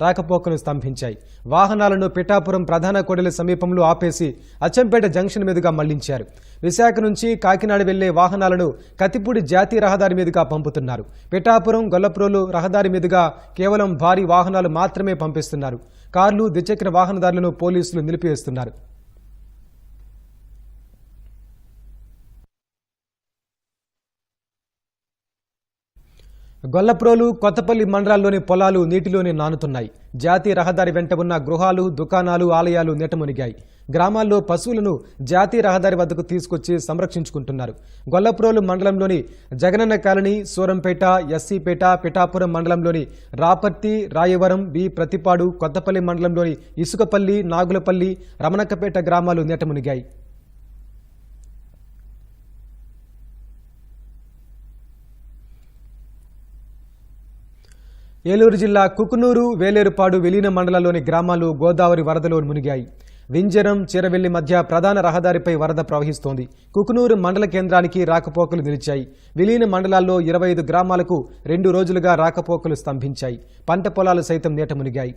రాకపోకలు స్తంభించాయి. వాహనాలను పిఠాపురం ప్రధాన కూడలి సమీపంలో ఆపేసి అచ్చంపేట జంక్షన్ మీదుగా మళ్లించారు. విశాఖ నుంచి కాకినాడ వెళ్లే వాహనాలను కత్తిపూడి జాతీయ రహదారి మీదుగా పంపుతున్నారు. పిఠాపురం గొల్లప్రోలు రహదారి మీదుగా కేవలం భారీ వాహనాలు మాత్రమే పంపిస్తున్నారు. కార్లు, ద్విచక్ర వాహనదారులను పోలీసులు నిలిపివేస్తున్నారు. గొల్లప్రోలు, కొత్తపల్లి మండలాల్లోని పొలాలు నీటిలోనే నానుతున్నాయి. జాతీయ రహదారి వెంట ఉన్న గృహాలు, దుకాణాలు, ఆలయాలు నీటమునిగాయి. గ్రామాల్లో పశువులను జాతీయ రహదారి వద్దకు తీసుకొచ్చి సంరక్షించుకుంటున్నారు. గొల్లప్రోలు మండలంలోని జగనన్న కాలనీ, సూరంపేట, ఎస్సీపేట, పిఠాపురం మండలంలోని రాపర్తి, రాయవరం, ప్రతిపాడు, కొత్తపల్లి మండలంలోని ఇసుకపల్లి, నాగులపల్లి, రమణక్కపేట గ్రామాలు నీటమునిగాయి. ఏలూరు జిల్లా కుకునూరు, వేలేరుపాడు విలీన మండలంలోని గ్రామాలు గోదావరి వరదలో మునిగాయి. వింజరం, చీరవెల్లి మధ్య ప్రధాన రహదారిపై వరద ప్రవహిస్తోంది. కుకునూరు మండల కేంద్రానికి రాకపోకలు నిలిచాయి. విలీన మండలాల్లో 25 గ్రామాలకు 2 రోజులుగా రాకపోకలు స్తంభించాయి. పంట పొలాలు సైతం నీట మునిగాయి.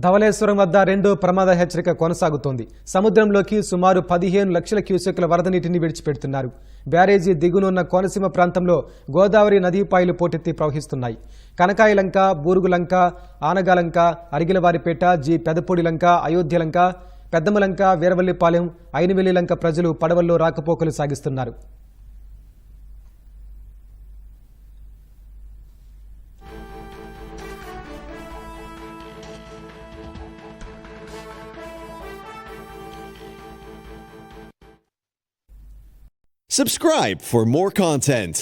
ధవళేశ్వరం వద్ద రెండో ప్రమాద హెచ్చరిక కొనసాగుతోంది. సముద్రంలోకి సుమారు 15 లక్షల క్యూసెక్ల వరద నీటిని విడిచిపెడుతున్నారు. బ్యారేజీ దిగునున్న కోనసీమ ప్రాంతంలో గోదావరి నదీపాయలు పోటెత్తి ప్రవహిస్తున్నాయి. కనకాయలంక, బూరుగులంక, ఆనగాలంక, అరిగిలవారిపేట, పెదపొడిలంక, అయోధ్యలంక, పెద్దమలంక, వీరవల్లిపాలెం, ఐనవెల్లిలంక ప్రజలు పడవల్లో రాకపోకలు సాగిస్తున్నారు. Subscribe for more content.